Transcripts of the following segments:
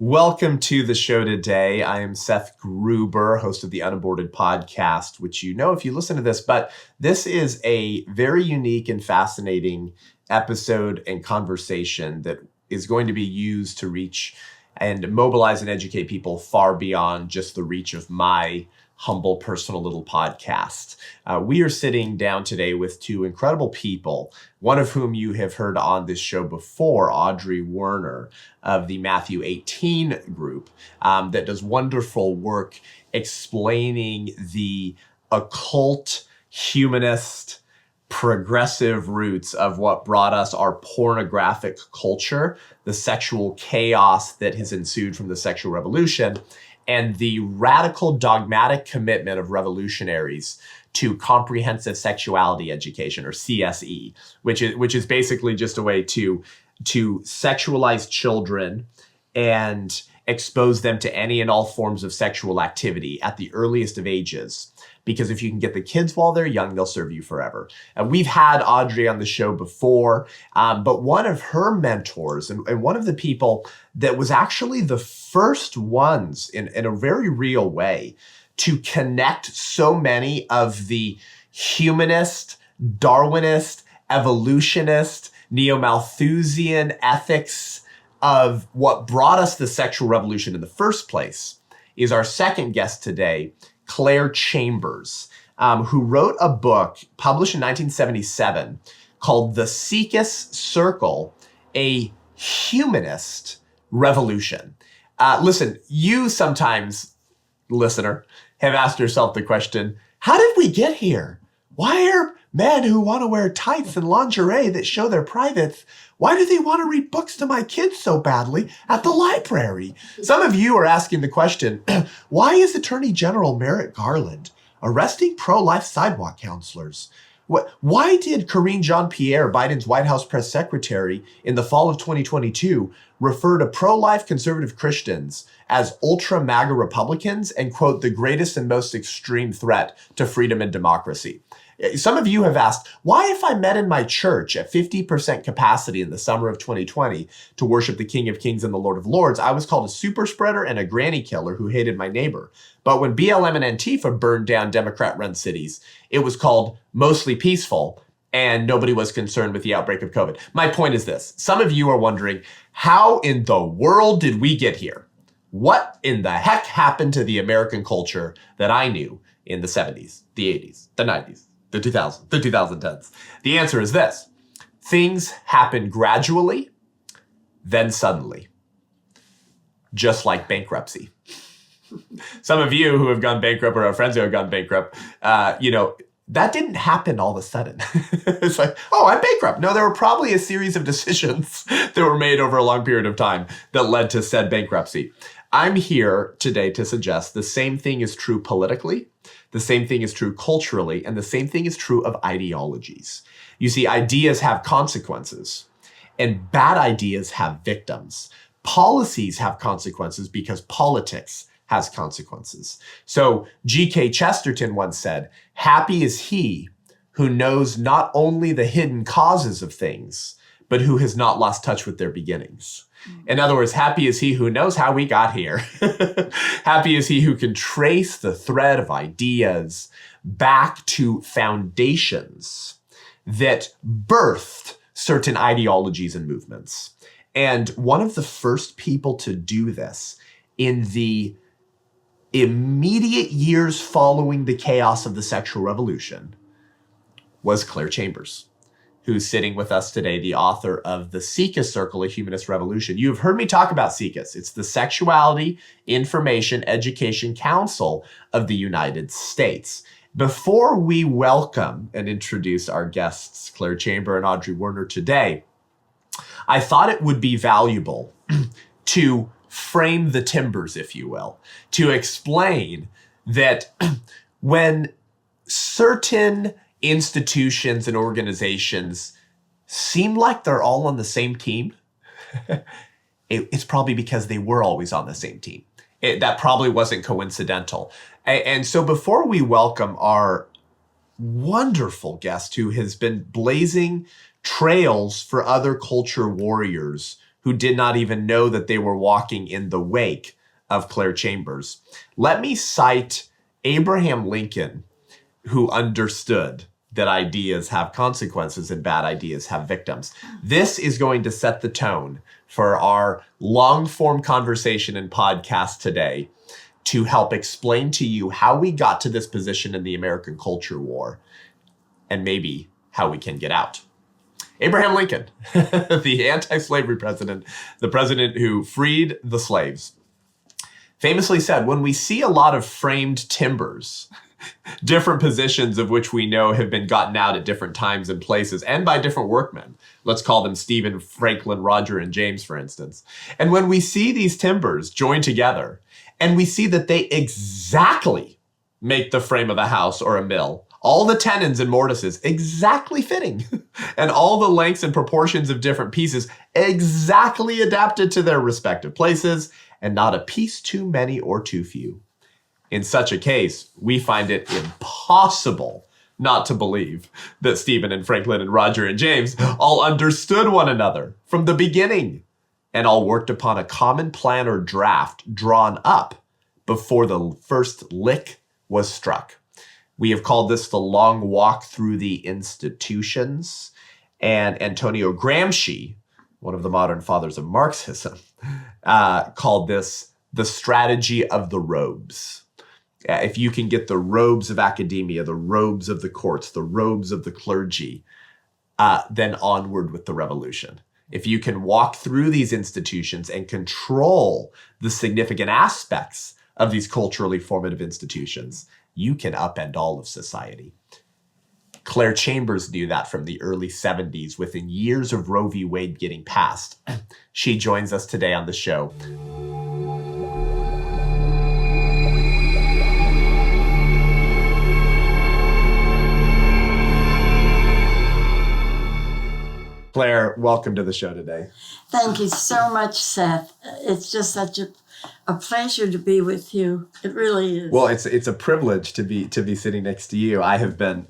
Welcome to the show today. I am Seth Gruber, host of the Unaborted podcast, which you know if you listen to this, but this is a very unique and fascinating episode and conversation that is going to be used to reach and mobilize and educate people far beyond just the reach of my humble personal little podcast. We are sitting down today with two incredible people, one of whom you have heard on this show before, Audrey Werner of the Matthew 18 group that does wonderful work explaining the occult, humanist, progressive roots of what brought us our pornographic culture, the sexual chaos that has ensued from the sexual revolution, and the radical dogmatic commitment of revolutionaries to comprehensive sexuality education, or CSE, which is basically just a way to sexualize children and expose them to any and all forms of sexual activity at the earliest of ages. Because if you can get the kids while they're young, they'll serve you forever. And we've had Audrey on the show before, but one of her mentors and one of the people that was actually the first ones in a very real way to connect so many of the humanist, Darwinist, evolutionist, neo-Malthusian ethics of what brought us the sexual revolution in the first place is our second guest today, Claire Chambers, who wrote a book published in 1977 called The SIECUS Circle, a Humanist Revolution. Listen, you sometimes, listener, have asked yourself the question, how did we get here? Why are men who want to wear tights and lingerie that show their privates, why do they want to read books to my kids so badly at the library? Some of you are asking the question, why is Attorney General Merrick Garland arresting pro-life sidewalk counselors? Why did Karine Jean-Pierre, Biden's White House press secretary, in the fall of 2022, refer to pro-life conservative Christians as ultra-MAGA Republicans and, quote, the greatest and most extreme threat to freedom and democracy? Some of you have asked, why if I met in my church at 50% capacity in the summer of 2020 to worship the King of Kings and the Lord of Lords, I was called a super spreader and a granny killer who hated my neighbor. But when BLM and Antifa burned down Democrat-run cities, it was called mostly peaceful and nobody was concerned with the outbreak of COVID. My point is this. Some of you are wondering, how in the world did we get here? What in the heck happened to the American culture that I knew in the 70s, the 80s, the 90s? The 2000s, the 2010s. The answer is this. Things happen gradually, then suddenly. Just like bankruptcy. Some of you who have gone bankrupt or have friends who have gone bankrupt, that didn't happen all of a sudden. It's like, oh, I'm bankrupt. No, there were probably a series of decisions that were made over a long period of time that led to said bankruptcy. I'm here today to suggest the same thing is true politically, the same thing is true culturally, and the same thing is true of ideologies. You see, ideas have consequences, and bad ideas have victims. Policies have consequences because politics has consequences. So G.K. Chesterton once said, happy is he who knows not only the hidden causes of things, but who has not lost touch with their beginnings. In other words, happy is he who knows how we got here. Happy is he who can trace the thread of ideas back to foundations that birthed certain ideologies and movements. And one of the first people to do this in the immediate years following the chaos of the sexual revolution was Claire Chambers, who's sitting with us today, the author of the SIECUS Circle, A Humanist Revolution. You've heard me talk about SIECUS. It's the Sexuality, Information, Education Council of the United States. Before we welcome and introduce our guests, Claire Chamber and Audrey Werner today, I thought it would be valuable to frame the timbers, if you will, to explain that when certain institutions and organizations seem like they're all on the same team, it's probably because they were always on the same team. That probably wasn't coincidental. And so before we welcome our wonderful guest who has been blazing trails for other culture warriors who did not even know that they were walking in the wake of Claire Chambers. Let me cite Abraham Lincoln, who understood that ideas have consequences and bad ideas have victims. This is going to set the tone for our long-form conversation and podcast today to help explain to you how we got to this position in the American culture war and maybe how we can get out. Abraham Lincoln, the anti-slavery president, the president who freed the slaves, famously said, when we see a lot of framed timbers, different positions of which we know have been gotten out at different times and places and by different workmen. Let's call them Stephen, Franklin, Roger, and James, for instance. And when we see these timbers joined together and we see that they exactly make the frame of a house or a mill, all the tenons and mortises exactly fitting, and all the lengths and proportions of different pieces exactly adapted to their respective places, and not a piece too many or too few. In such a case, we find it impossible not to believe that Stephen and Franklin and Roger and James all understood one another from the beginning and all worked upon a common plan or draft drawn up before the first lick was struck. We have called this the long walk through the institutions, and Antonio Gramsci, one of the modern fathers of Marxism, called this the strategy of the robes. If you can get the robes of academia, the robes of the courts, the robes of the clergy, then onward with the revolution. If you can walk through these institutions and control the significant aspects of these culturally formative institutions, you can upend all of society. Claire Chambers knew that from the early 70s, within years of Roe v. Wade getting passed. She joins us today on the show. Claire, welcome to the show today. Thank you so much, Seth. It's just such a pleasure to be with you. It really is. Well, it's a privilege to be sitting next to you. I have been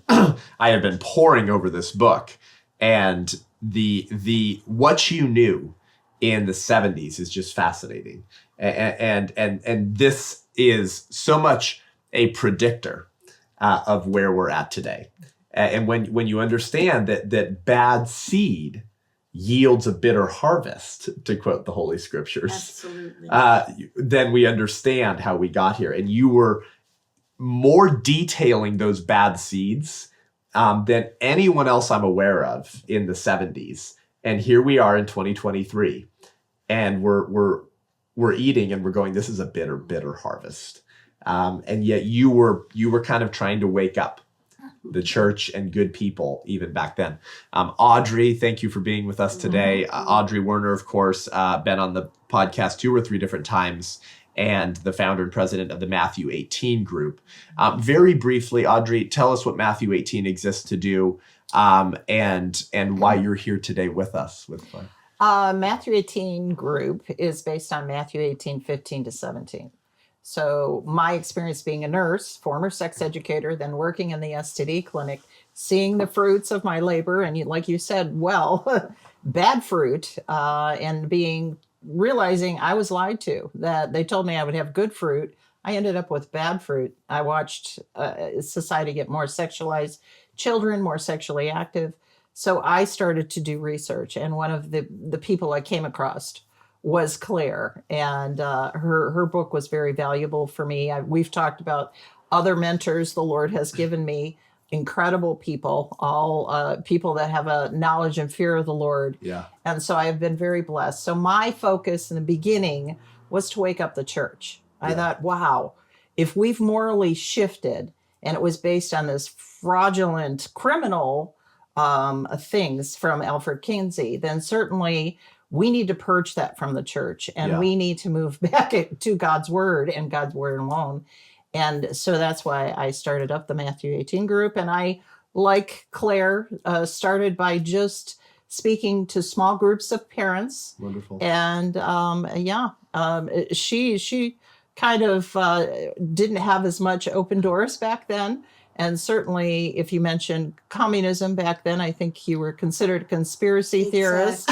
poring over this book, and the what you knew in the 70s is just fascinating, and this is so much a predictor of where we're at today. And when you understand that bad seed yields a bitter harvest, to quote the Holy Scriptures, Absolutely. Then we understand how we got here. And you were more detailing those bad seeds than anyone else I'm aware of in the 70s. And here we are in 2023, and we're eating and we're going, this is a bitter, bitter harvest. And yet you were kind of trying to wake up the church and good people even back then. Audrey, thank you for being with us today. Audrey Werner, of course, been on the podcast 2 or 3 different times, and the founder and president of the Matthew 18 group. Very briefly, Audrey, tell us what Matthew 18 exists to do, and why you're here today with us. Matthew 18 group is based on Matthew 18, 15 to 17. So my experience being a nurse, former sex educator, then working in the STD clinic, seeing the fruits of my labor, and like you said, bad fruit, and realizing I was lied to, that they told me I would have good fruit. I ended up with bad fruit. I watched society get more sexualized, children more sexually active. So I started to do research, and one of the people I came across was Claire, and her book was very valuable for me. We've talked about other mentors the Lord has given me, incredible people, all people that have a knowledge and fear of the Lord. Yeah. And so I have been very blessed. So my focus in the beginning was to wake up the church. I thought, wow, if we've morally shifted, and it was based on this fraudulent criminal things from Alfred Kinsey, then certainly we need to purge that from the church, and we need to move back to God's word and God's word alone. And so that's why I started up the Matthew 18 group. And I, like Claire, started by just speaking to small groups of parents. Wonderful. And she kind of didn't have as much open doors back then. And certainly, if you mentioned communism back then, I think you were considered a conspiracy theorist.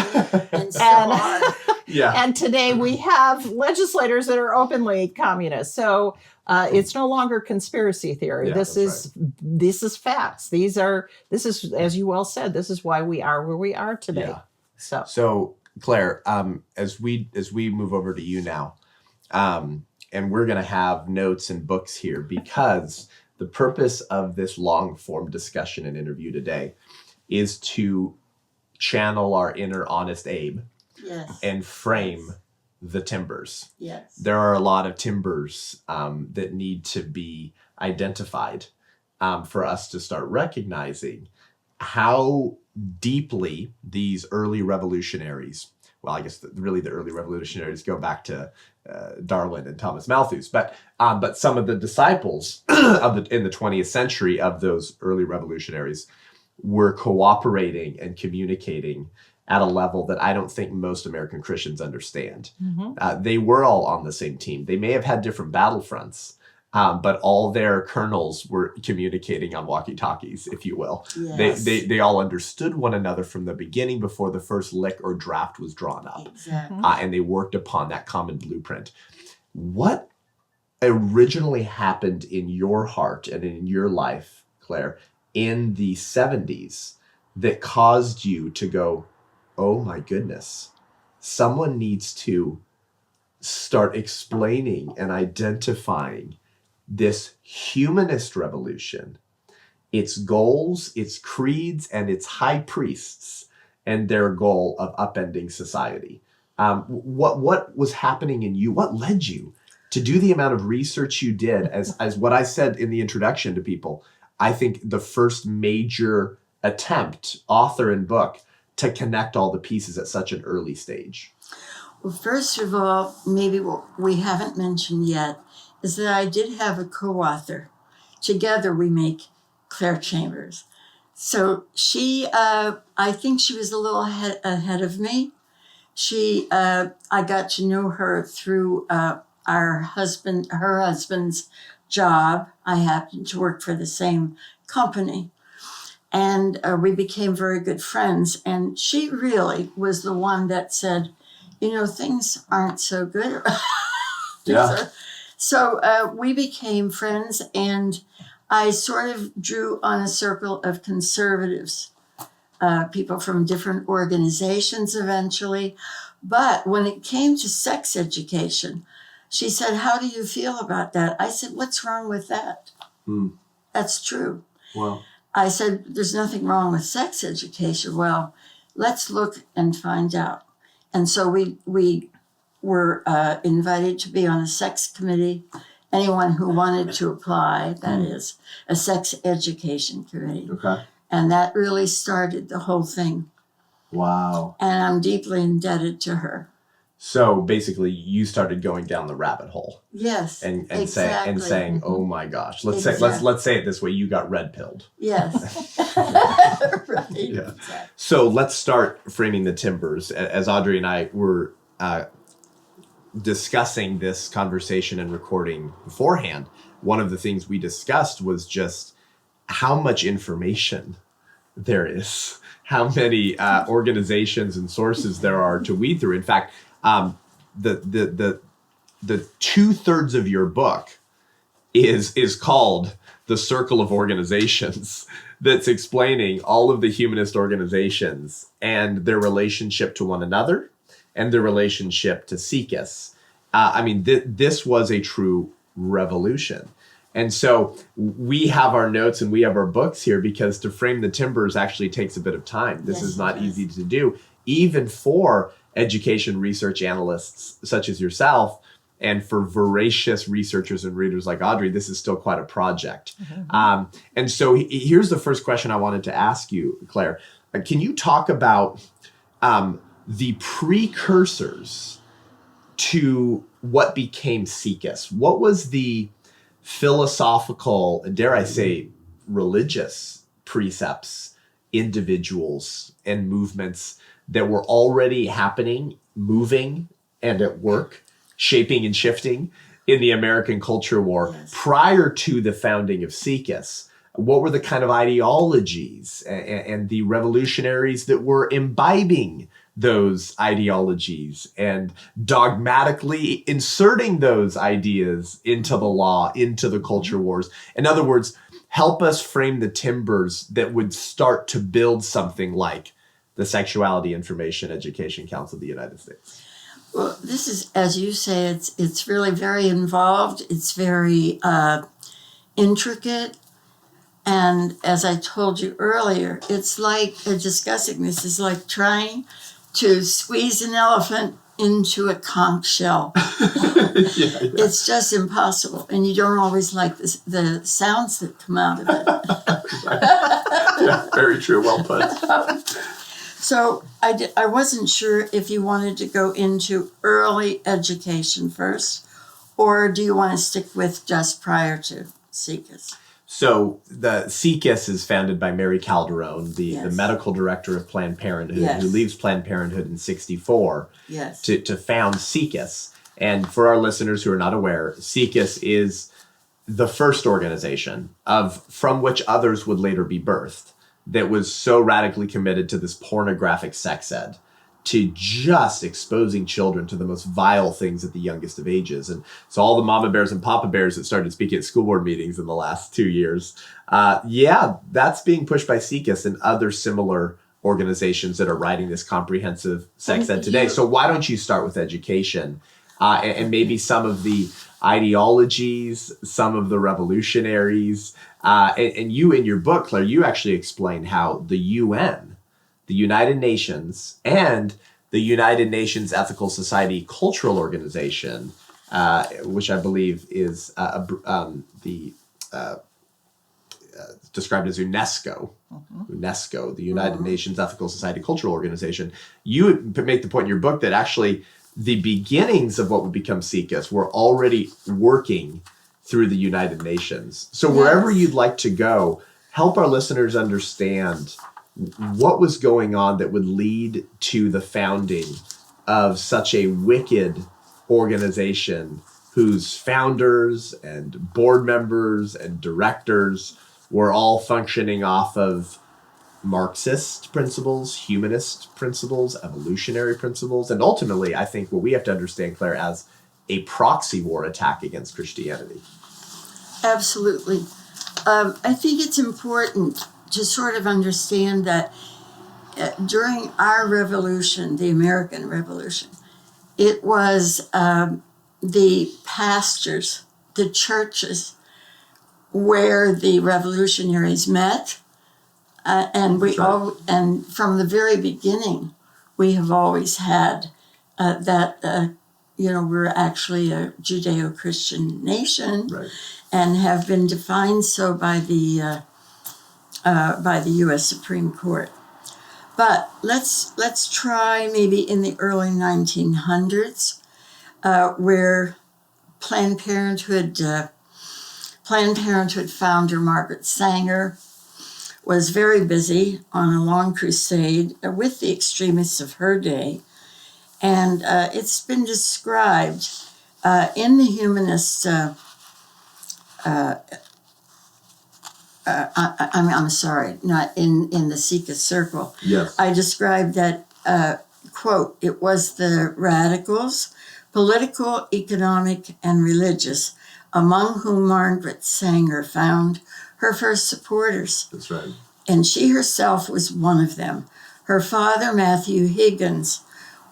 And so And- on. Yeah. And today we have legislators that are openly communist. So it's no longer conspiracy theory. Yeah, this is facts. This is, as you well said, this is why we are where we are today. Yeah. So Claire, as we move over to you now, and we're going to have notes and books here because the purpose of this long form discussion and interview today is to channel our inner honest Abe Yes. and frame the timbers. Yes. There are a lot of timbers that need to be identified for us to start recognizing how deeply these early revolutionaries, well, I guess really the early revolutionaries go back to Darwin and Thomas Malthus, but some of the disciples in the 20th century of those early revolutionaries were cooperating and communicating at a level that I don't think most American Christians understand. They were all on the same team. They may have had different battlefronts, but all their colonels were communicating on walkie-talkies, if you will. Yes. They all understood one another from the beginning before the first lick or draft was drawn up. Exactly. And they worked upon that common blueprint. What originally happened in your heart and in your life, Claire, in the 70s that caused you to go, oh my goodness, someone needs to start explaining and identifying this humanist revolution, its goals, its creeds, and its high priests, and their goal of upending society. What was happening in you? What led you to do the amount of research you did? As what I said in the introduction to people, I think the first major attempt, author and book, to connect all the pieces at such an early stage. Well, first of all, maybe what we haven't mentioned yet is that I did have a co-author. Together we make Claire Chambers. So she, I think she was a little ahead of me. I got to know her through her husband's job. I happened to work for the same company. And we became very good friends. And she really was the one that said, things aren't so good. Yeah. So we became friends, and I sort of drew on a circle of conservatives, people from different organizations eventually. But when it came to sex education, she said, how do you feel about that? I said, what's wrong with that? That's true. Well, I said, there's nothing wrong with sex education. Well, let's look and find out. And so we were invited to be on a sex committee. Anyone who wanted to apply, that is, a sex education committee. okay. And that really started the whole thing. Wow. And I'm deeply indebted to her. So basically, you started going down the rabbit hole Yes, and exactly. saying, "Oh my gosh!" Let's say it this way: you got red pilled. Yes. Right. Yeah. Exactly. So let's start framing the timbers. As Audrey and I were discussing this conversation and recording beforehand, one of the things we discussed was just how much information there is, how many organizations and sources there are to weed through. In fact, the 2/3 of your book is called The Circle of Organizations, that's explaining all of the humanist organizations and their relationship to one another and their relationship to SIECUS. This was a true revolution. And so we have our notes and we have our books here because to frame the timbers actually takes a bit of time. This is not easy to do, even for education research analysts such as yourself, and for voracious researchers and readers like Audrey. This is still quite a project. And so here's the first question I wanted to ask you, Claire. Can you talk about the precursors to what became SIECUS? What was the philosophical, dare I say, religious precepts, individuals, and movements that were already happening, moving, and at work, shaping and shifting in the American culture war prior to the founding of SIECUS? what were the kind of ideologies and the revolutionaries that were imbibing those ideologies and dogmatically inserting those ideas into the law, into the culture wars. In other words, help us frame the timbers that would start to build something like the Sexuality Information Education Council of the United States. Well, this is, as you say, it's really very involved. It's very intricate. And as I told you earlier, it's like discussing this is like trying to squeeze an elephant into a conch shell. Yeah. It's just impossible. And you don't always like the sounds that come out of it. Yeah, very true. Well put. So I wasn't sure if you wanted to go into early education first, or do you want to stick with just prior to SIECUS? So the SIECUS is founded by Mary Calderon, the Yes. medical director of Planned Parenthood, Yes. who leaves Planned Parenthood in 1964 Yes. to found SIECUS. And for our listeners who are not aware, SIECUS is the first organization from which others would later be birthed that was so radically committed to this pornographic sex ed, to just exposing children to the most vile things at the youngest of ages. And so all the mama bears and papa bears that started speaking at school board meetings in the last 2 years, that's being pushed by SIECUS and other similar organizations that are writing this comprehensive sex ed today. So why don't you start with education and maybe some of the ideologies, some of the revolutionaries, and you in your book, Claire, you actually explain how the UN, the United Nations, and the United Nations Ethical Society Cultural Organization, which I believe is described as UNESCO, UNESCO, the United Nations Ethical Society Cultural Organization. You make the point in your book that actually the beginnings of what would become SIECUS were already working through the United Nations. So wherever you'd like to go, help our listeners understand what was going on that would lead to the founding of such a wicked organization whose founders and board members and directors were all functioning off of Marxist principles, humanist principles, evolutionary principles, and ultimately, I think what we have to understand, Claire, as a proxy war attack against Christianity. Absolutely. I think it's important to sort of understand that during our revolution, the American Revolution, it was the pastors, the churches, where the revolutionaries met, and and from the very beginning, we have always had that. We're actually a Judeo-Christian nation, Right. and have been defined so by the U.S. Supreme Court. But let's try maybe in the early 1900s, where Planned Parenthood founder Margaret Sanger was very busy on a long crusade with the extremists of her day. And it's been described in the Humanist, I'm sorry, not in the SIECUS Circle. Yes. I described that, quote, it was the radicals, political, economic, and religious, among whom Margaret Sanger found her first supporters. That's right. And she herself was one of them. Her father, Matthew Higgins,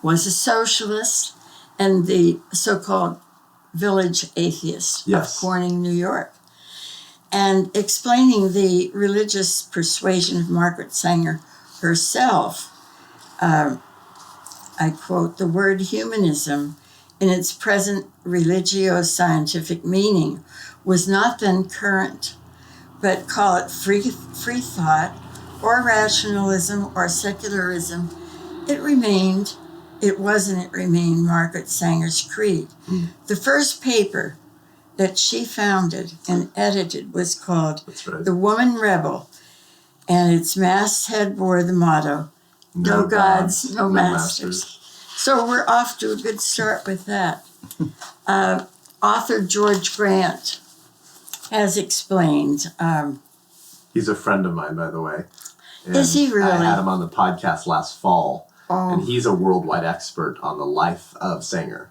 was a socialist and the so-called village atheist of Corning, New York. And explaining the religious persuasion of Margaret Sanger herself, I quote, the word humanism in its present religio-scientific meaning was not then current, but call it free thought or rationalism or secularism. It remained Margaret Sanger's creed. The first paper that she founded and edited was called The Woman Rebel, and its masthead bore the motto, No gods, no masters. So we're off to a good start with that. Author George Grant has explained He's a friend of mine, by the way. And Is he really? I had him on the podcast last fall, and Oh, he's a worldwide expert on the life of Sanger.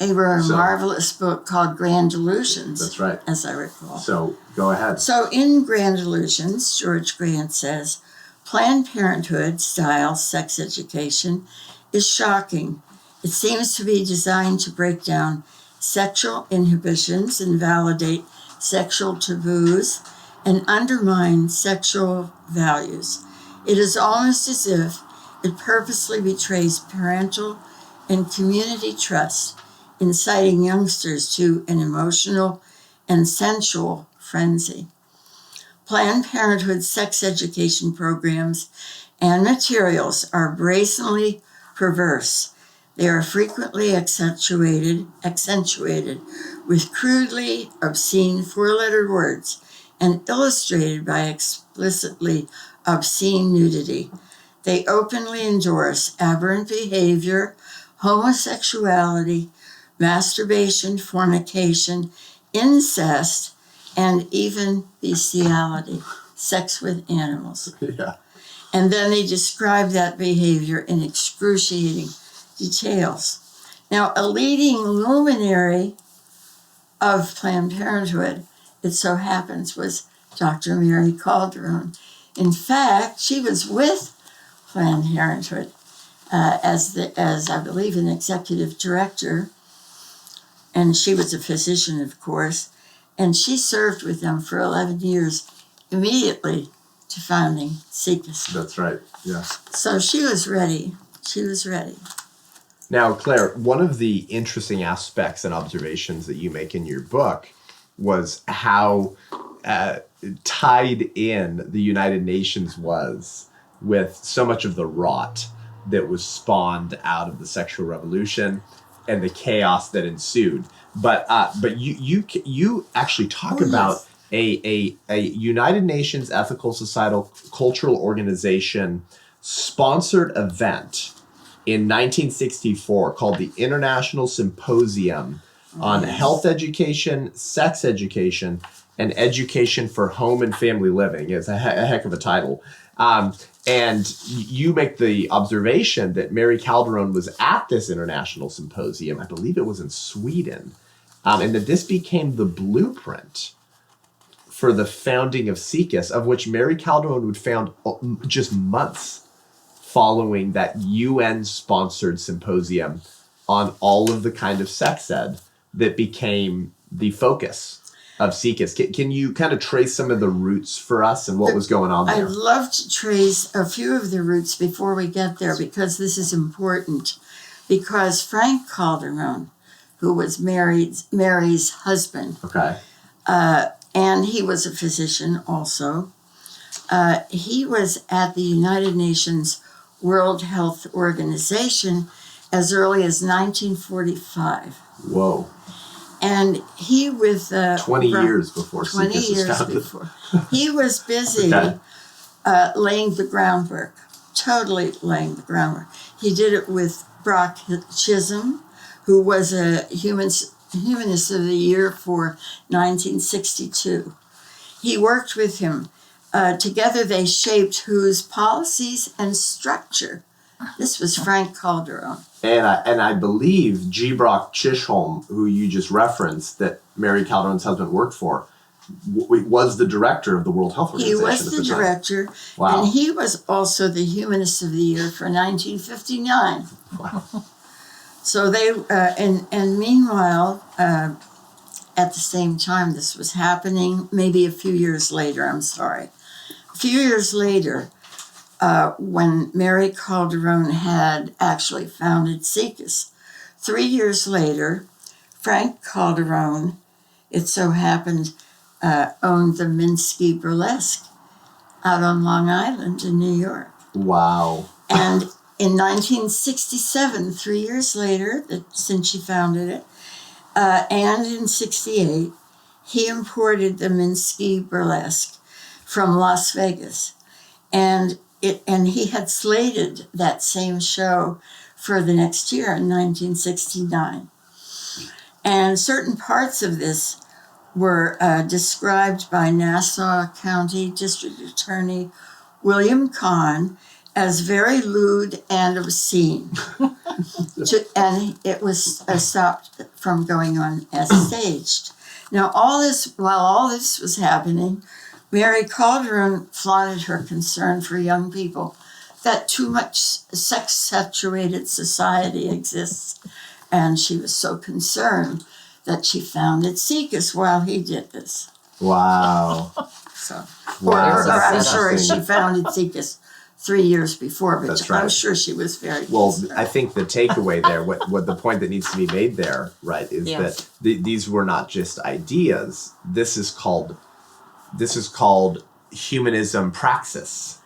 he wrote a So- marvelous book called Grand Delusions, That's right. as I recall. So go ahead. So in Grand Delusions, George Grant says, Planned Parenthood-style sex education is shocking. It seems to be designed to break down sexual inhibitions, invalidate sexual taboos, and undermine sexual values. It is almost as if it purposely betrays parental and community trust, inciting youngsters to an emotional and sensual frenzy. Planned Parenthood sex education programs and materials are brazenly perverse. They are frequently accentuated with crudely obscene four-letter words and illustrated by explicitly obscene nudity. They openly endorse aberrant behavior, homosexuality, masturbation, fornication, incest, and even bestiality, sex with animals. Yeah. And then they describe that behavior in excruciating details. Now, a leading luminary of Planned Parenthood, it so happens, was Dr. Mary Calderon. In fact, she was with Planned Parenthood as I believe an executive director, and she was a physician, of course, and she served with them for 11 years immediately to founding SIECUS. That's right. Yeah. So she was ready. She was ready. Now, Claire, one of the interesting aspects and observations that you make in your book was how tied in the United Nations was with so much of the rot that was spawned out of the sexual revolution and the chaos that ensued. But you actually talk about a United Nations ethical societal cultural organization sponsored event in 1964 called the International Symposium on Health Education, Sex Education, and Education for Home and Family Living. It's a heck of a title. And you make the observation that Mary Calderon was at this international symposium. I believe it was in Sweden. And that this became the blueprint for the founding of SIECUS, of which Mary Calderon would found just months following that UN-sponsored symposium on all of the kind of sex ed that became the focus of SIECUS. Can you kind of trace some of the roots for us and what was going on there? I'd love to trace a few of the roots before we get there, because this is important. Because Frank Calderon, who was Mary's husband, Okay. and he was a physician also, he was at the United Nations World Health Organization as early as 1945. Whoa. And he with 20 years before 20 SIECUS was years founded. before. He was busy Okay. laying the groundwork, totally laying the groundwork. He did it with Brock Chisholm, who was a Humanist of the Year for 1962. He worked with him. Together they shaped WHO's policies and structure. This was Frank Calderon. And I believe G. Brock Chisholm, who you just referenced, that Mary Calderon's husband worked for, was the director of the World Health He Organization. was the director, Wow. and he was also the Humanist of the Year for 1959. Wow. So they, and meanwhile, at the same time this was happening, maybe a few years later, a few years later, when Mary Calderon had actually founded SIECUS. 3 years later, Frank Calderon, it so happened, owned the Minsky Burlesque out on Long Island in New York. Wow. And in 1967, 3 years later, since she founded it, and in 68, he imported the Minsky Burlesque from Las Vegas. And he had slated that same show for the next year in 1969. And certain parts of this were described by Nassau County District Attorney William Kahn as very lewd and obscene. And it was stopped from going on as staged. Now, while all this was happening, Mary Calderon flaunted her concern for young people that too much sex-saturated society exists. And she was so concerned that she founded SIECUS while he did this. Wow. So, Wow. or I'm That's sure she interesting. founded SIECUS 3 years before, but That's right. I'm sure she was very Well, concerned. I think the takeaway there, what the point that needs to be made there, right, is Yes. that these were not just ideas. This is called humanism praxis,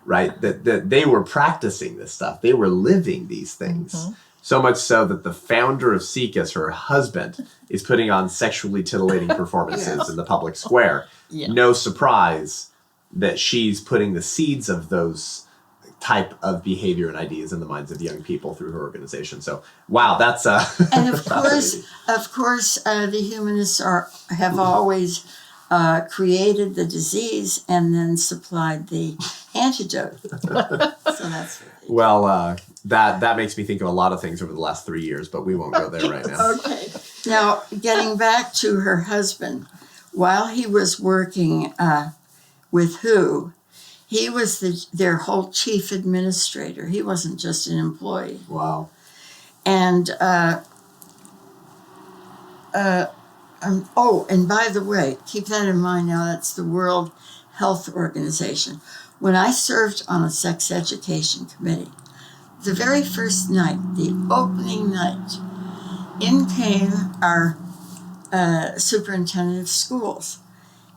right? That they were practicing this stuff. They were living these things. Mm-hmm. So much so that the founder of SIECUS, her husband, is putting on sexually titillating performances in the public square. Yeah. No surprise that she's putting the seeds of those type of behavior and ideas in the minds of young people through her organization. So, wow, that's And of fascinating. course, the humanists have always created the disease and then supplied the antidote. So that's what they do. Well, that makes me think of a lot of things over the last 3 years, but we won't go there right now. Okay. Now, getting back to her husband, while he was working with WHO, he was their whole chief administrator. He wasn't just an employee. Wow. And and by the way, keep that in mind now. That's the World Health Organization. When I served on a sex education committee, the very first night, the opening night, in came our superintendent of schools.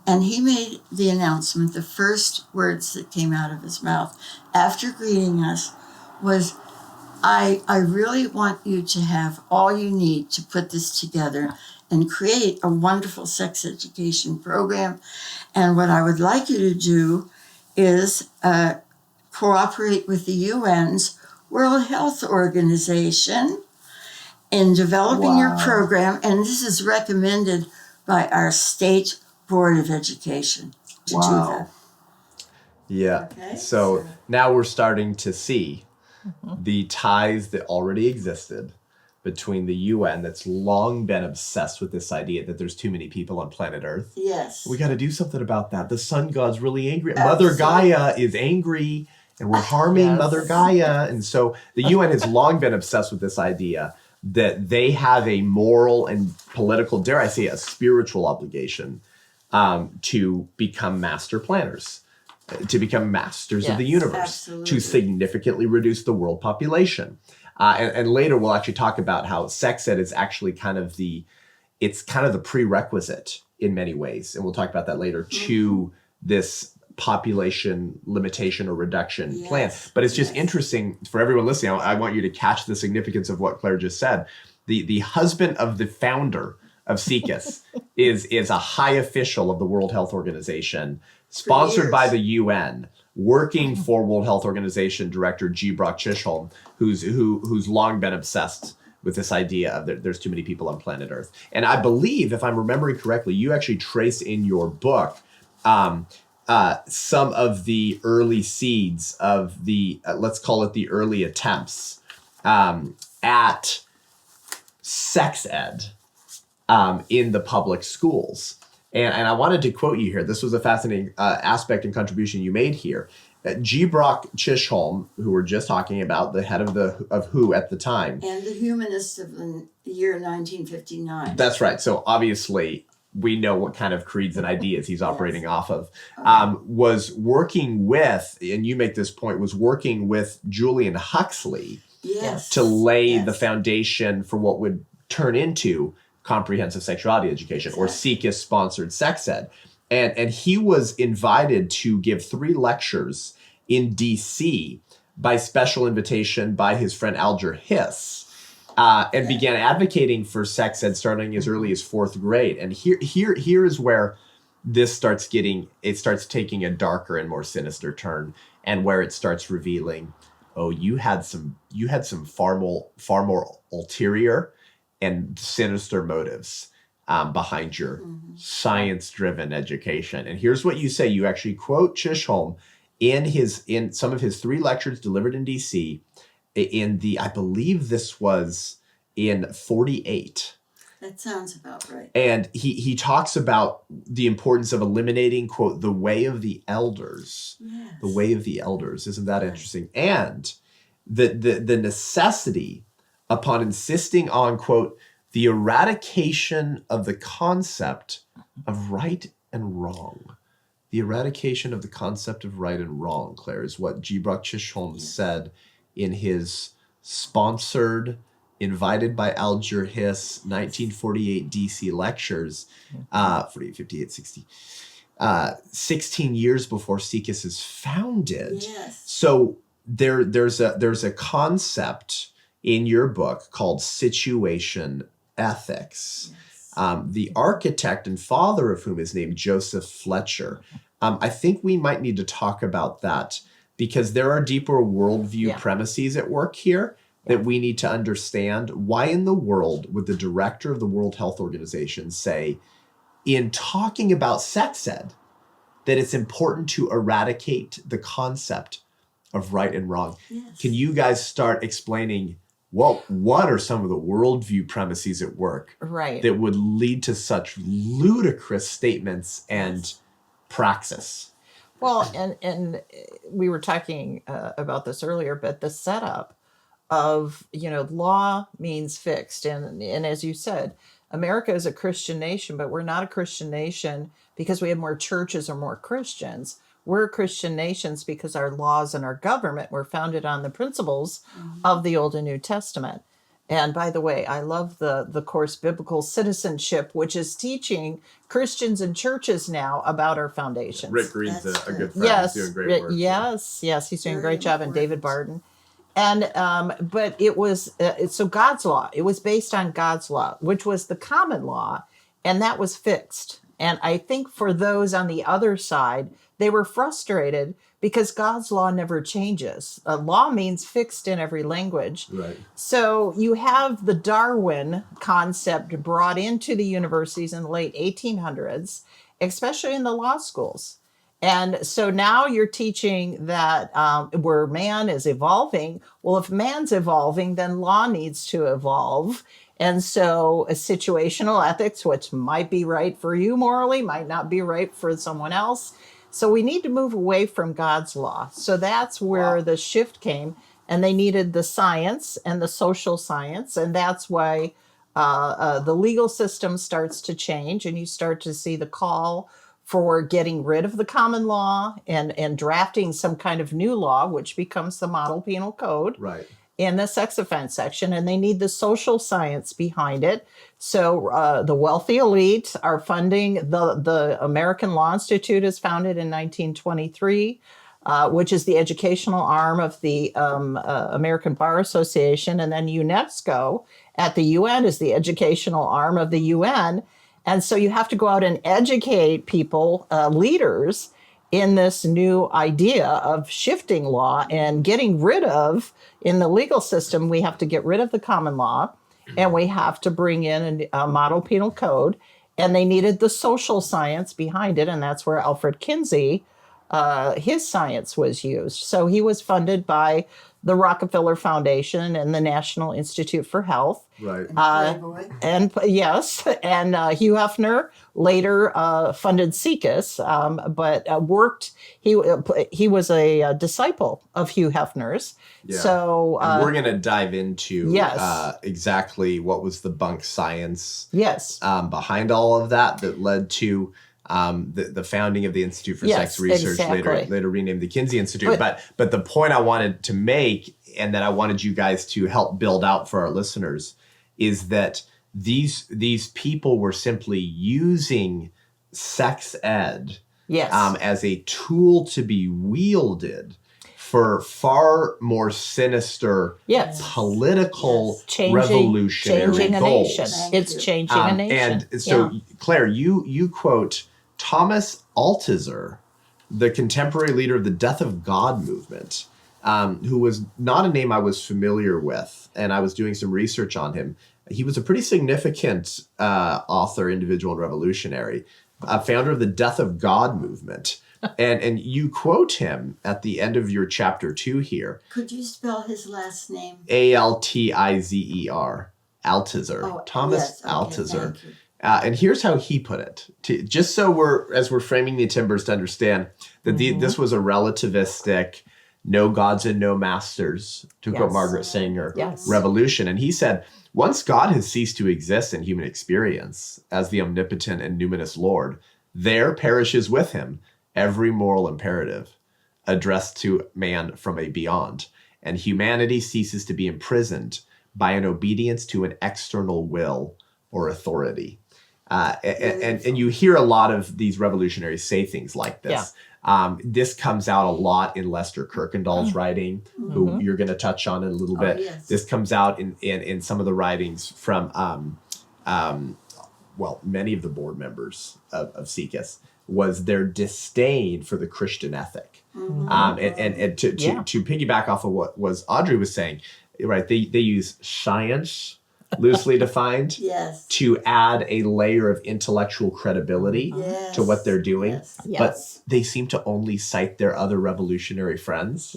And he made the announcement. The first words that came out of his mouth after greeting us was, I really want you to have all you need to put this together and create a wonderful sex education program. And what I would like you to do is cooperate with the UN's World Health Organization in developing your program. And this is recommended by our state Board of Education to do that. Yeah. Okay, So so- now we're starting to see the ties that already existed between the UN that's long been obsessed with this idea that there's too many people on planet Earth. Yes. We got to do something about that. The sun god's really angry. Absolutely. Mother Gaia is angry and we're harming Yes. Mother Gaia. And so the UN has long been obsessed with this idea that they have a moral and political, dare I say, a spiritual obligation to become master planners, to become masters of the Yes, universe, absolutely. to significantly reduce the world population. And later we'll actually talk about how sex ed is actually kind of the prerequisite in many ways. And we'll talk about that later to this population limitation or reduction plan. But it's just interesting for everyone listening. I want you to catch the significance of what Claire just said. The husband of the founder of SIECUS is a high official of the World Health Organization, sponsored by the UN, working for World Health Organization Director G. Brock Chisholm, who's long been obsessed with this idea of there's too many people on planet Earth. And I believe, if I'm remembering correctly, you actually trace in your book some of the early seeds of the, let's call it the early attempts at sex ed in the public schools. And I wanted to quote you here. This was a fascinating aspect and contribution you made here. G. Brock Chisholm, who we're just talking about, the head of WHO at the time. And the Humanist of the year 1959. That's right. So obviously we know what kind of creeds and ideas he's operating off of. Was working with, and you make this point, was working with Julian Huxley Yes. to lay Yes. the foundation for what would turn into comprehensive sexuality education, or SIECUS sponsored sex ed. And he was invited to give 3 lectures in DC by special invitation by his friend Alger Hiss, and began advocating for sex ed starting as early as 4th grade. And here is where this starts taking a darker and more sinister turn, and where it starts revealing, oh, you had some far more ulterior and sinister motives behind your science-driven education. And here's what you say. You actually quote Chisholm in some of his 3 lectures delivered in DC I believe this was in 48. That sounds about right. And he talks about the importance of eliminating, quote, the way of the elders. Yes. The way of the elders. Isn't that interesting? And the necessity upon insisting on, quote, the eradication of the concept of right and wrong. The eradication of the concept of right and wrong, Claire, is what G. Brock Chisholm said in his sponsored, invited by Alger Hiss 1948 DC lectures, 48, 58, 60, 16 years before SIECUS is founded. Yes. So there's a concept in your book called situation ethics. Yes. The architect and father of whom is named Joseph Fletcher. I think we might need to talk about that because there are deeper worldview premises at work here that we need to understand. Why in the world would the director of the World Health Organization say, in talking about sex ed, that it's important to eradicate the concept of right and wrong? Yes. Can you guys start explaining what are some of the worldview premises at work that would lead to such ludicrous statements and praxis? Well, and we were talking about this earlier, but the setup of, law means fixed. And as you said, America is a Christian nation, but we're not a Christian nation because we have more churches or more Christians. We're a Christian nation because our laws and our government were founded on the principles of the Old and New Testament. And by the way, I love the course Biblical Citizenship, which is teaching Christians and churches now about our foundations. Rick Green's a good friend. Yes, He's doing great work. Yes, he's doing a great job. And David Barden. And but it was so God's law. It was based on God's law, which was the common law, and that was fixed. And I think for those on the other side, they were frustrated because God's law never changes. A law means fixed in every language. Right. So you have the Darwin concept brought into the universities in the late 1800s, especially in the law schools. And so now you're teaching that where man is evolving. Well, if man's evolving, then law needs to evolve. And so a situational ethics, which might be right for you morally, might not be right for someone else. So we need to move away from God's law. So that's where the shift came. And they needed the science and the social science. And that's why the legal system starts to change. And you start to see the call for getting rid of the common law and drafting some kind of new law, which becomes the model penal code. Right. In the sex offense section, and they need the social science behind it. So the wealthy elite are funding the American Law Institute is founded in 1923, which is the educational arm of the American Bar Association, and then UNESCO at the UN is the educational arm of the UN. And so you have to go out and educate people, leaders, in this new idea of shifting law and getting rid of, in the legal system, we have to get rid of the common law and we have to bring in a model penal code. And they needed the social science behind it. And that's where Alfred Kinsey, his science was used. So he was funded by the Rockefeller Foundation and the National Institute for Health. Right. And yes, and Hugh Hefner later funded SIECUS, but worked. He was a disciple of Hugh Hefner's. Yeah. So and we're going to dive into exactly what was the bunk science behind all of that led to the founding of the Institute for Sex Research, later renamed the Kinsey Institute. But the point I wanted to make, and that I wanted you guys to help build out for our listeners, is that these people were simply using sex ed as a tool to be wielded for far more sinister political revolutionary goals. It's changing a nation. And so, Claire, you quote Thomas Altizer, the contemporary leader of the Death of God movement, who was not a name I was familiar with, and I was doing some research on him. he was a pretty significant author, individual, and revolutionary, founder of the Death of God movement. And you quote him at the end of your chapter 2 here. Could you spell his last name? Altizer. Althusser. Oh, Thomas yes, okay, Althusser. thank you. And here's how he put it, just so as we're framing the timbers to understand that this was a relativistic, no gods and no masters, to quote Margaret Sanger, revolution. And he said, once God has ceased to exist in human experience as the omnipotent and numinous Lord, there perishes with him every moral imperative addressed to man from a beyond, and humanity ceases to be imprisoned by an obedience to an external will or authority. And you hear a lot of these revolutionaries say things like this. This comes out a lot in Lester Kirkendall's writing, who you're going to touch on in a little bit. Yes. This comes out in some of the writings from, many of the board members of SIECUS, was their disdain for the Christian ethic. And to piggyback off of what was Audrey was saying, right? They use science, loosely defined, to add a layer of intellectual credibility to what they're doing. But they seem to only cite their other revolutionary friends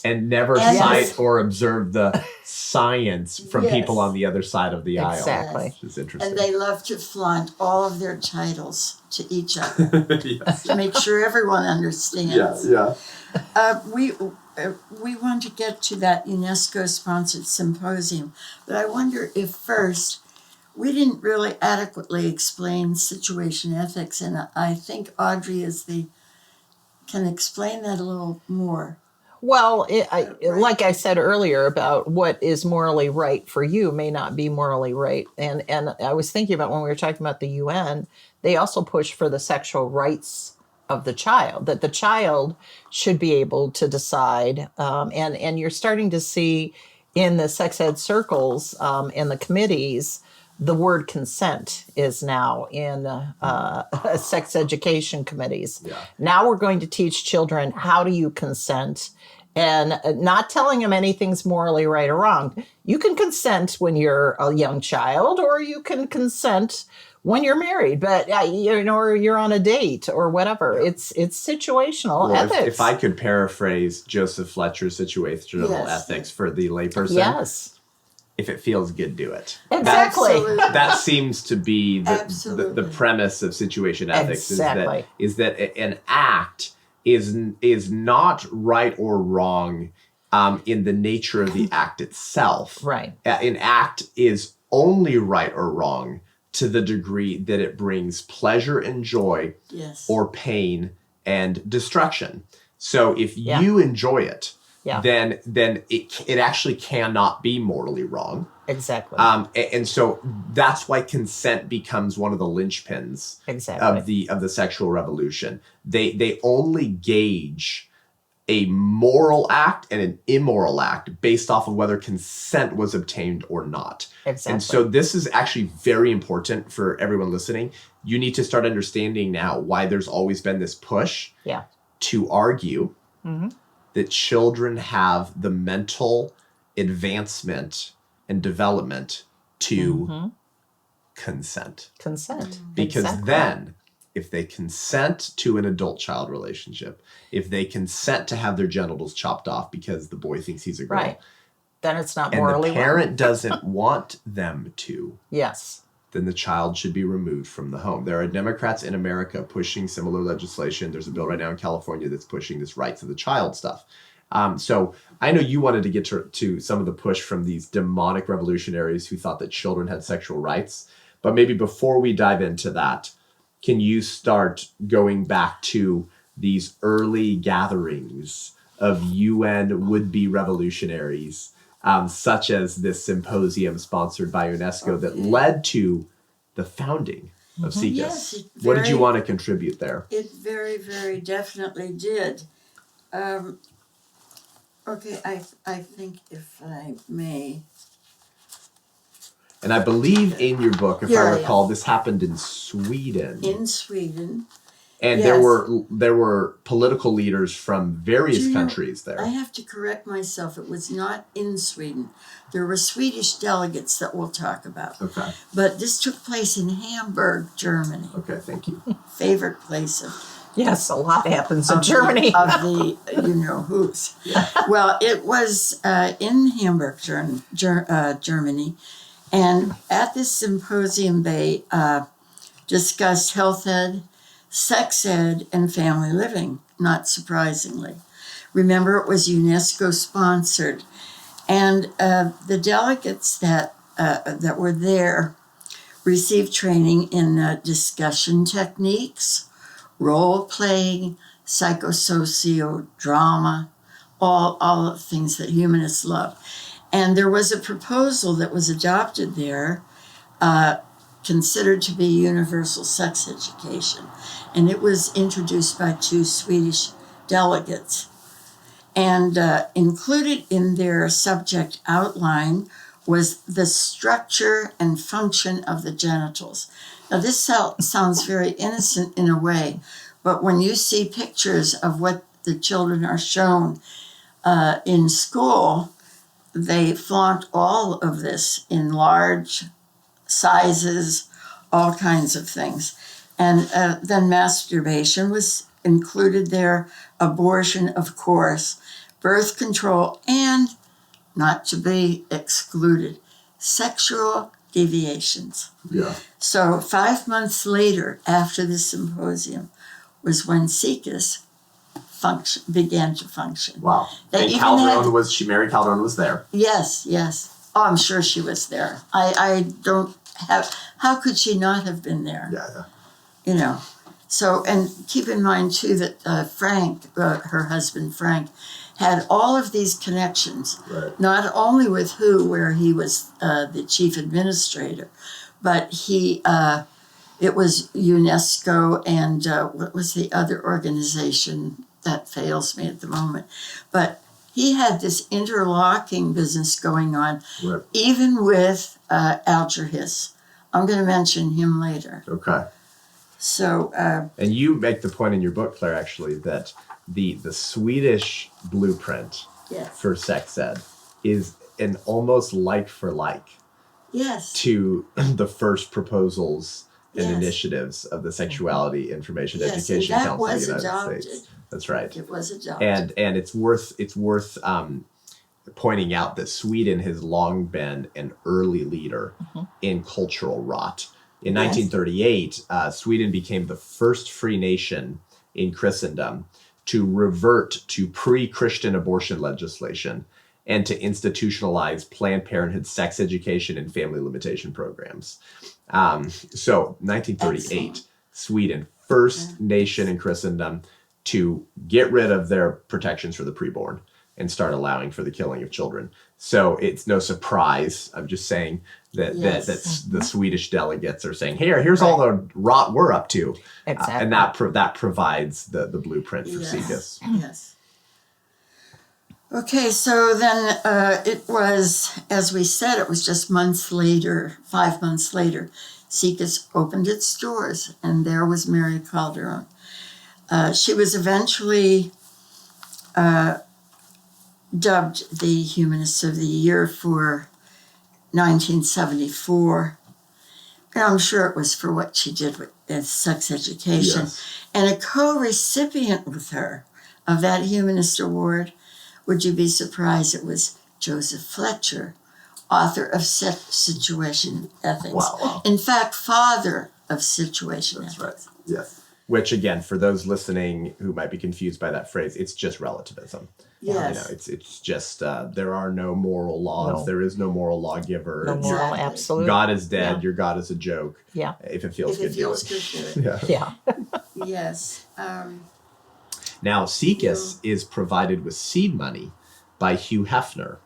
and never cite or observe the science from people on the other side of the aisle. Exactly. Which is interesting. And they love to flaunt all of their titles to each other to make sure everyone understands. We want to get to that UNESCO-sponsored symposium, but I wonder if first, we didn't really adequately explain situation ethics, and I think Audrey can explain that a little more. Well, like I said earlier about what is morally right for you may not be morally right. And I was thinking about when we were talking about the UN, they also push for the sexual rights of the child, that the child should be able to decide. And you're starting to see in the sex ed circles and the committees, the word consent is now in sex education committees. Now we're going to teach children, how do you consent? And not telling them anything's morally right or wrong. You can consent when you're a young child, or you can consent when you're married, but or you're on a date or whatever. It's situational ethics. If I could paraphrase Joseph Fletcher's situational ethics for the layperson, if it feels good, do it. Exactly. That seems to be the premise of situation ethics. Exactly. Is that an act is not right or wrong in the nature of the act itself. Right. An act is only right or wrong to the degree that it brings pleasure and joy or pain and destruction. So if you enjoy it, then it actually cannot be morally wrong. Exactly. And so that's why consent becomes one of the linchpins of the sexual revolution. They only gauge a moral act and an immoral act based off of whether consent was obtained or not. Exactly. And so this is actually very important for everyone listening. You need to start understanding now why there's always been this push to argue that children have the mental advancement and development to consent. Because then, if they consent to an adult-child relationship, if they consent to have their genitals chopped off because the boy thinks he's a girl, then it's not morally and the parent doesn't want them to, then the child should be removed from the home. There are Democrats in America pushing similar legislation. There's a bill right now in California that's pushing this rights of the child stuff. So I know you wanted to get to some of the push from these demonic revolutionaries who thought that children had sexual rights. But maybe before we dive into that, can you start going back to these early gatherings of UN would-be revolutionaries, such as this symposium sponsored by UNESCO that led to the founding of SIECUS? Yes, What did you want to contribute there? It very, very definitely did. Okay, I think if I may. And I believe in your book, if I recall, this happened in Sweden. In Sweden. And Yes. there were political leaders from various countries there. I have to correct myself. It was not in Sweden. There were Swedish delegates that we'll talk about. Okay. But this took place in Hamburg, Germany. Okay, thank you. Favorite place of Yes, a lot happens in Germany. of the you know who's. Yeah. Well, it was in Hamburg, Germany, and at this symposium they discussed health ed, sex ed, and family living. Not surprisingly, remember it was UNESCO sponsored, and the delegates that were there received training in discussion techniques, role-playing, psychosocial drama, all the things that humanists love. And there was a proposal that was adopted there, considered to be universal sex education. And it was introduced by 2 Swedish delegates. And included in their subject outline was the structure and function of the genitals. Now, this sounds very innocent in a way, but when you see pictures of what the children are shown in school, they flaunt all of this in large sizes, all kinds of things. And then masturbation was included there, abortion, of course, birth control, and not to be excluded, sexual deviations. Yeah. So 5 months later, after the symposium, was when SIECUS began to function. Wow. They And even Mary Calderon was there. Yes. Oh, I'm sure she was there. I don't have, how could she not have been there? Yeah. You know. So, and keep in mind too that Frank, her husband Frank, had all of these connections, Right. not only with where he was the chief administrator, but it was UNESCO and what was the other organization that fails me at the moment. But he had this interlocking business going on, Right. even with Alfred. I'm going to mention him later. Okay. So, And you make the point in your book, Claire, actually, that the Swedish blueprint yes, for sex ed is an almost like for like yes, to the first proposals and Yes. initiatives of the Sexuality Information Yes, Education and that Council of the was United adopted. States. That's right. it was adopted. And it's worth pointing out that Sweden has long been an early leader in cultural rot. In Yes. 1938, Sweden became the first free nation in Christendom to revert to pre-Christian abortion legislation and to institutionalize Planned Parenthood sex education and family limitation programs. So 1938, Excellent. Sweden, first nation in Christendom to get rid of their protections for the preborn and start allowing for the killing of children. So it's no surprise. I'm just saying that Yes. the Swedish delegates are saying, here's all the rot we're up to. Exactly. And that provides the blueprint for Yes. SIECUS. Yes. Okay, so then it was, as we said, it was just 5 months later, SIECUS opened its doors, and there was Mary Calderon. She was eventually dubbed the Humanist of the Year for 1974. And I'm sure it was for what she did with sex education. Yes. And a co-recipient with her of that Humanist Award, would you be surprised, it was Joseph Fletcher, author of Situation Ethics. Wow. In fact, father of Situation That's Ethics. right. Yes. Which, again, for those listening who might be confused by that phrase, it's just relativism. Yes. You know, it's just there are no moral laws. No. There is no moral lawgiver. No moral Exactly. absolute. God is dead. Yeah. Your God is a joke. Yeah. If it feels If it good, feels do good, it. do it. Yeah. Yeah. Yes. Now, SIECUS is provided with seed money by Hugh Hefner,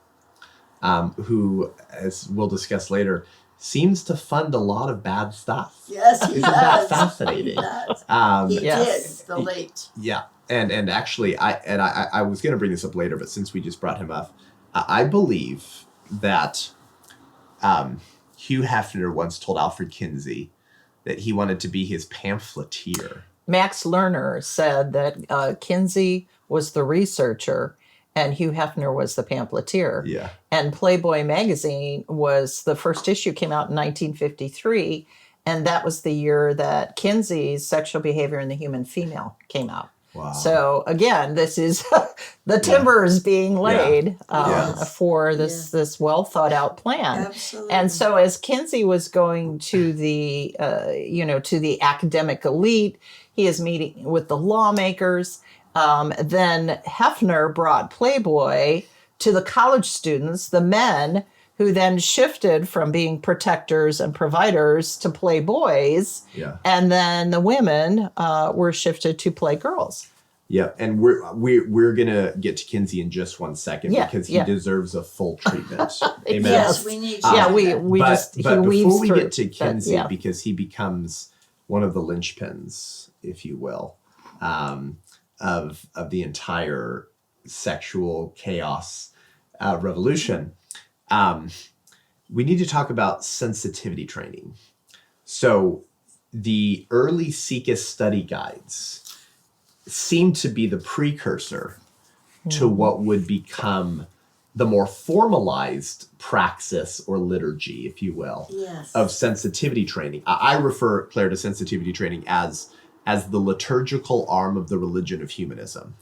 who, as we'll discuss later, seems to fund a lot of bad stuff. Yes, he Isn't does. that fascinating? He does. He Yes. did, the late. Yeah, and actually, I was going to bring this up later, but since we just brought him up, I believe that Hugh Hefner once told Alfred Kinsey that he wanted to be his pamphleteer. Max Lerner said that Kinsey was the researcher and Hugh Hefner was the pamphleteer. Yeah. And Playboy magazine was, the first issue came out in 1953, and that was the year that Kinsey's Sexual Behavior in the Human Female came out. Wow. So again, this is the timber is being laid for this well thought out plan. Absolutely. And so as Kinsey was going to the to the academic elite, he is meeting with the lawmakers. Then Hefner brought Playboy to the college students, the men, who then shifted from being protectors and providers to playboys. Yeah. And then the women were shifted to playgirls. Yeah, and we're gonna get to Kinsey in just one second because he deserves a full treatment. Amen. Yes, we need to. But he before we through get to Kinsey, that, because he becomes one of the linchpins, if you will, of the entire sexual chaos revolution. We need to talk about sensitivity training. So the early SIECUS study guides seem to be the precursor to what would become the more formalized praxis or liturgy, if you will, of sensitivity training. I refer, Claire, to sensitivity training as the liturgical arm of the religion of humanism.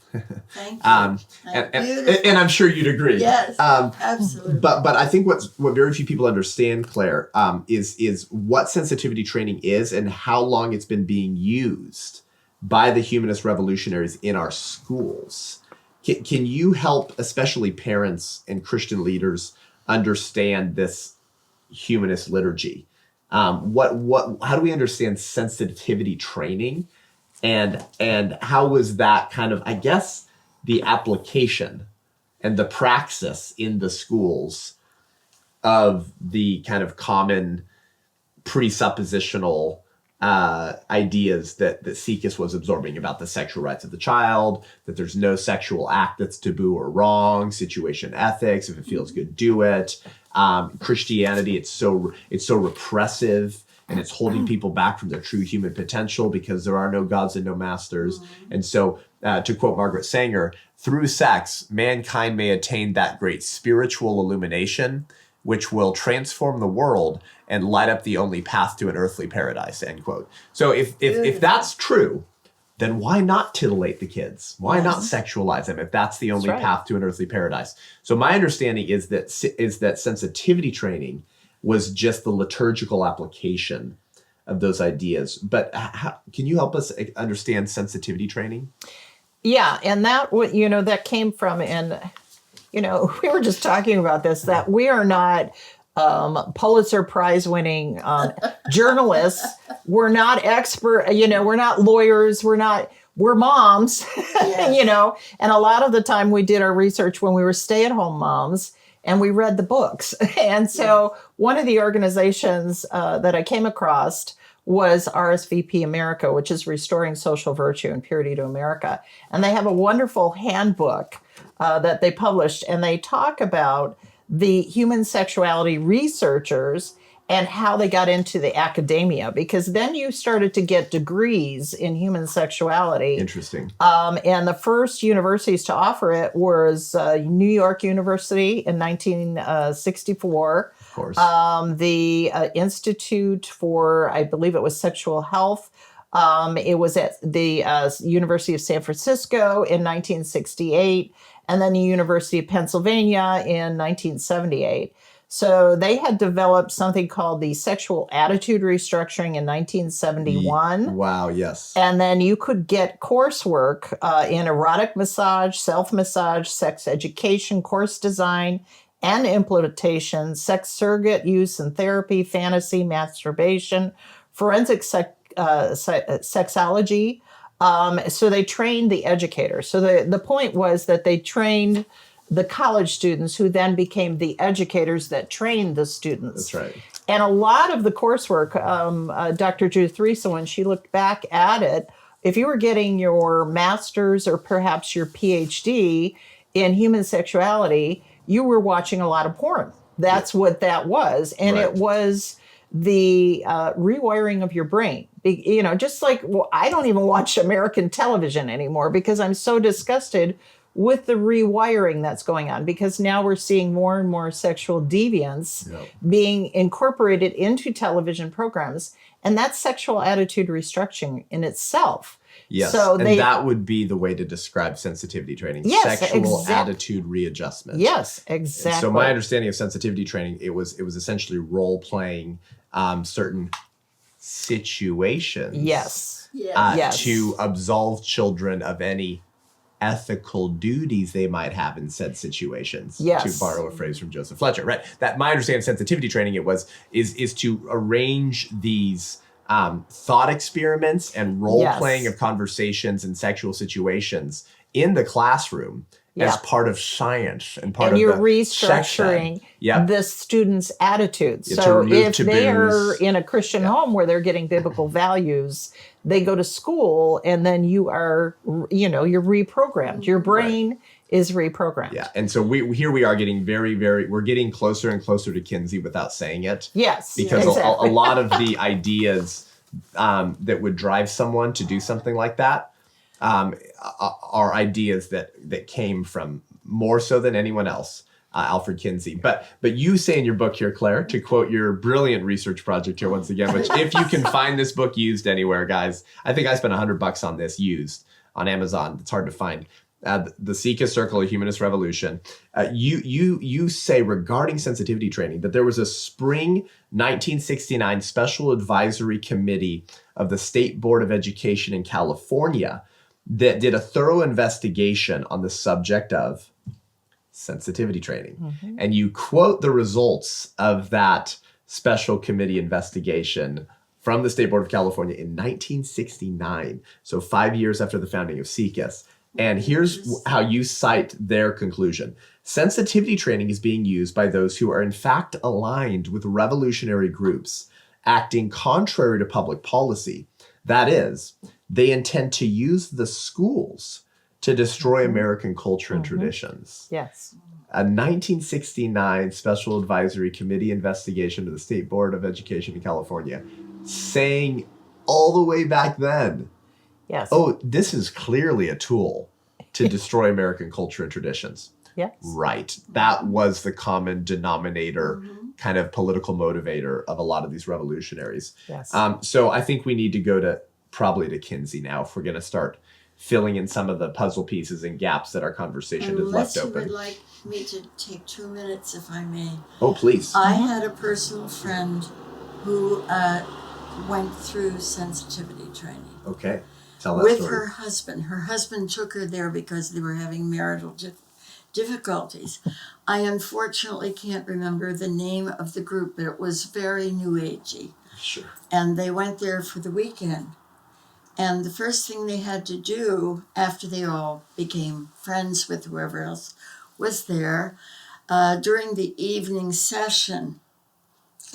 Thank you. And I'm sure you'd agree. Yes, absolutely. But I think what very few people understand, Claire, is what sensitivity training is and how long it's been being used by the humanist revolutionaries in our schools. Can you help, especially parents and Christian leaders, understand this humanist liturgy? How do we understand sensitivity training, and how was that kind of, I guess, the application and the praxis in the schools of the kind of common presuppositional ideas that SIECUS was absorbing about the sexual rights of the child, that there's no sexual act that's taboo or wrong, situation ethics, if it feels good, do it. Christianity, it's so repressive, and it's holding people back from their true human potential because there are no gods and no masters. And so, to quote Margaret Sanger, through sex, mankind may attain that great spiritual illumination which will transform the world and light up the only path to an earthly paradise, end quote. So if that's true, then why not titillate the kids? Why not sexualize them if that's the only path to an earthly paradise? So my understanding is that sensitivity training was just the liturgical application of those ideas. But can you help us understand sensitivity training? Yeah, and that came from, and we were just talking about this, that we are not Pulitzer Prize winning journalists. We're not expert, we're not lawyers. We're moms, and a lot of the time we did our research when we were stay-at-home moms and we read the books. And so one of the organizations that I came across was RSVP America, which is Restoring Social Virtue and Purity to America. And they have a wonderful handbook that they published, and they talk about the human sexuality researchers and how they got into the academia, because then you started to get degrees in human sexuality. Interesting. And the first universities to offer it was New York University in 1964. Of course. The Institute for, I believe it was Sexual Health. It was at the University of San Francisco in 1968, and then the University of Pennsylvania in 1978. So they had developed something called the Sexual Attitude Restructuring in 1971. Wow, yes. And then you could get coursework in erotic massage, self-massage, sex education, course design, and implementation, sex surrogate use and therapy, fantasy, masturbation, forensic sexology. So they trained the educators. So the point was that they trained the college students who then became the educators that trained the students. That's right. And a lot of the coursework, Dr. Judith Riesa, when she looked back at it, if you were getting your master's or perhaps your PhD in human sexuality, you were watching a lot of porn. That's what that was. And it was the rewiring of your brain. Just like, well, I don't even watch American television anymore because I'm so disgusted with the rewiring that's going on, because now we're seeing more and more sexual deviance being incorporated into television programs. And that's sexual attitude restructuring in itself. Yes, so that would be the way to describe sensitivity training. Yes, sexual attitude readjustment. Yes, exactly. And so my understanding of sensitivity training, it was essentially role playing certain situations. Yes. To absolve children of any ethical duties they might have in said situations. Yes. To borrow a phrase from Joseph Fletcher, right? That my understanding of sensitivity training is to arrange these thought experiments and role playing of conversations and sexual situations in the classroom as part of science and part of you're the restructuring the students' attitudes. Yeah, so if they're in a Christian home where they're getting biblical values, they go to school and then you are, you're reprogrammed. Your brain is reprogrammed. Yeah, and so we are getting we're getting closer and closer to Kinsey without saying it. Yes, because a lot of the ideas that would drive someone to do something like that are ideas that came from, more so than anyone else, Alfred Kinsey. But you say in your book here, Claire, to quote your brilliant research project here once again, which if you can find this book used anywhere, guys, I think I spent $100 on this used on Amazon. It's hard to find. The SIECUS Circle, a Humanist Revolution. You say regarding sensitivity training that there was a spring 1969 special advisory committee of the State Board of Education in California that did a thorough investigation on the subject of sensitivity training. Mm-hmm. And you quote the results of that special committee investigation from the State Board of California in 1969, so 5 years after the founding of SIECUS. And here's how you cite their conclusion. Sensitivity training is being used by those who are in fact aligned with revolutionary groups acting contrary to public policy. That is, they intend to use the schools to destroy American culture and traditions. Yes. A 1969 Special Advisory Committee investigation to the State Board of Education in California saying all the way back then, yes, oh, this is clearly a tool to destroy American culture and traditions. Yes. Right. That was the common denominator, kind of political motivator of a lot of these revolutionaries. Yes. So I think we need to go to Kinsey now if we're going to start filling in some of the puzzle pieces and gaps that our conversation has left open. Unless you would like me to take 2 minutes, if I may. Oh, please. I had a personal friend who went through sensitivity training. Okay. Tell that with story. her husband. Her husband took her there because they were having marital difficulties. I unfortunately can't remember the name of the group, but it was very new agey. Sure. And they went there for the weekend. And the first thing they had to do after they all became friends with whoever else was there, during the evening session,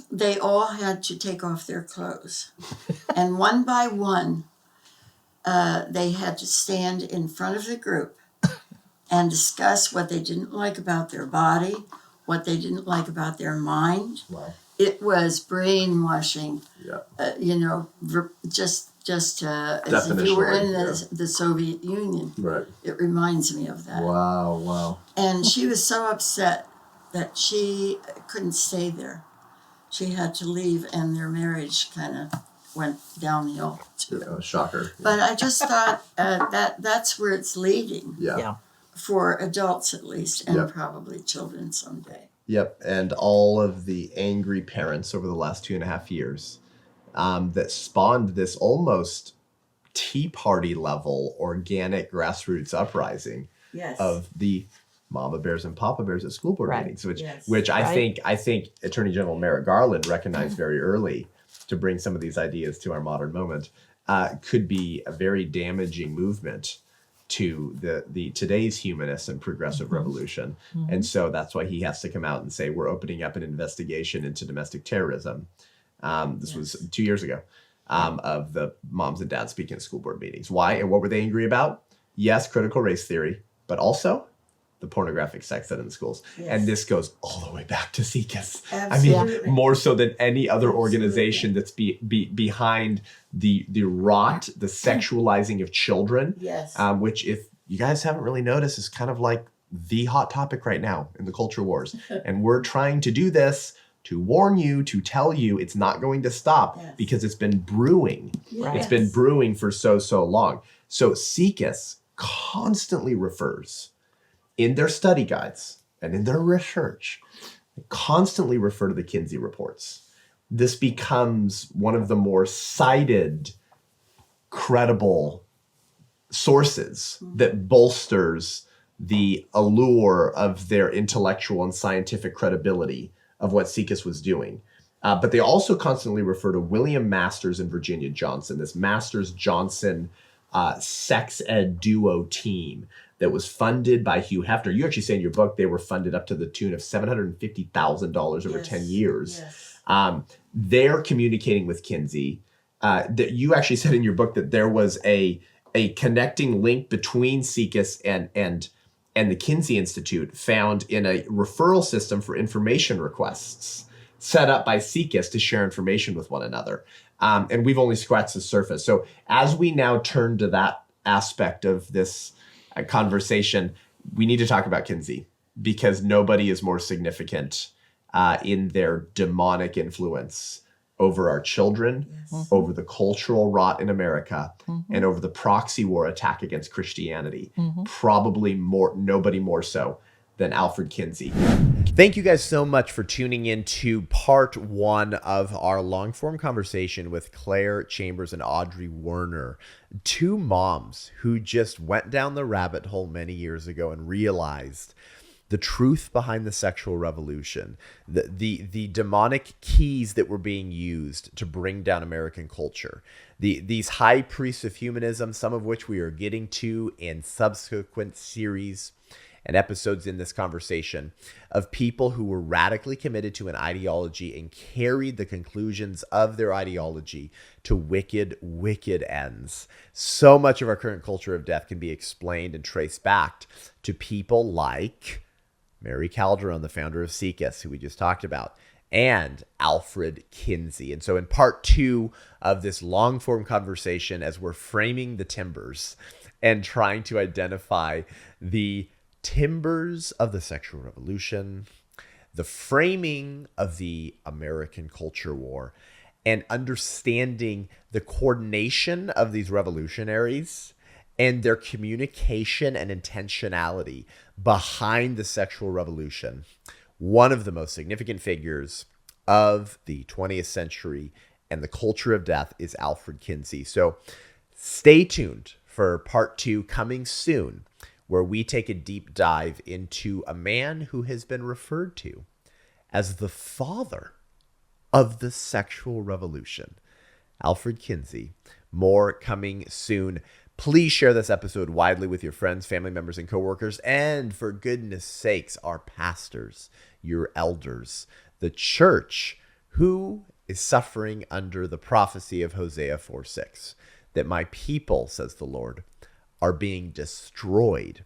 they all had to take off their clothes. And one by one, they had to stand in front of the group and discuss what they didn't like about their body, what they didn't like about their mind. Wow. It was brainwashing, Yeah. just as if you were in the Soviet Union. Right. It reminds me of that. Wow. And she was so upset that she couldn't stay there. She had to leave, and their marriage kind of went downhill too. Yeah, shocker. But I just thought that's where it's leading. Yeah. For adults at least, and Yep. probably children someday. Yep. And all of the angry parents over the last 2.5 years that spawned this almost Tea Party level organic grassroots uprising Yes. of the mama bears and papa bears at school board Right. meetings, Yes. which I think Attorney General Merrick Garland recognized very early to bring some of these ideas to our modern moment, could be a very damaging movement to the today's humanist and progressive revolution. And so that's why he has to come out and say, we're opening up an investigation into domestic terrorism. This was 2 years ago, of the moms and dads speaking at school board meetings. Why and what were they angry about? Yes, critical race theory, but also the pornographic sex ed in schools. Yes. And this goes all the way back to SIECUS. Absolutely. I mean, more so than any other organization that's behind the rot, the sexualizing of children, Yes. which, if you guys haven't really noticed, is kind of like the hot topic right now in the culture wars. And we're trying to do this to warn you, to tell you it's not going to stop, Yes. because it's been brewing. Yes. It's been brewing for so long. So SIECUS constantly refers in their study guides and in their research, they constantly refer to the Kinsey reports. This becomes one of the more cited, credible sources that bolsters the allure of their intellectual and scientific credibility of what SIECUS was doing. But they also constantly refer to William Masters and Virginia Johnson, this Masters-Johnson sex ed duo team that was funded by Hugh Hefner. You actually say in your book they were funded up to the tune of $750,000 over Yes. 10 years. Yes. They're communicating with Kinsey. That you actually said in your book that there was a connecting link between SIECUS and the Kinsey Institute found in a referral system for information requests set up by SIECUS to share information with one another. And we've only scratched the surface. So as we now turn to that aspect of this conversation, we need to talk about Kinsey, because nobody is more significant in their demonic influence over our children, Yes. over the cultural rot in America, and over the proxy war attack against Christianity. Probably nobody more so than Alfred Kinsey. Thank you guys so much for tuning in to part 1 of our long form conversation with Claire Chambers and Audrey Werner, 2 moms who just went down the rabbit hole many years ago and realized the truth behind the sexual revolution, the demonic keys that were being used to bring down American culture, these high priests of humanism, some of which we are getting to in subsequent series and episodes in this conversation, of people who were radically committed to an ideology and carried the conclusions of their ideology to wicked, wicked ends. So much of our current culture of death can be explained and traced back to people like Mary Calderon, the founder of SIECUS, who we just talked about, and Alfred Kinsey. And so in part 2 of this long form conversation, as we're framing the timbers and trying to identify the timbers of the sexual revolution, the framing of the American culture war, and understanding the coordination of these revolutionaries and their communication and intentionality behind the sexual revolution, one of the most significant figures of the 20th century and the culture of death is Alfred Kinsey. So stay tuned for part 2 coming soon, where we take a deep dive into a man who has been referred to as the father of the sexual revolution, Alfred Kinsey. More coming soon. Please share this episode widely with your friends, family members, and coworkers. And for goodness sakes, our pastors, your elders, the church, who is suffering under the prophecy of Hosea 4:6, that my people, says the Lord, are being destroyed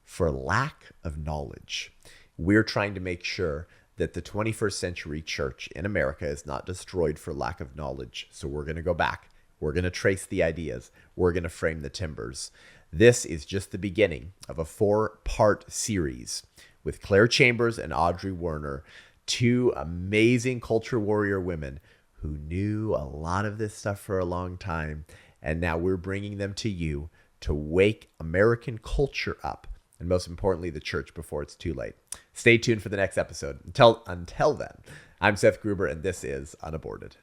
for lack of knowledge. We're trying to make sure that the 21st century church in America is not destroyed for lack of knowledge. So we're going to go back. We're going to trace the ideas. We're going to frame the timbers. This is just the beginning of a 4-part series with Claire Chambers and Audrey Werner, 2 amazing culture warrior women who knew a lot of this stuff for a long time. And now we're bringing them to you to wake American culture up, and most importantly, the church, before it's too late. Stay tuned for the next episode. Until then, I'm Seth Gruber, and this is Unaborted.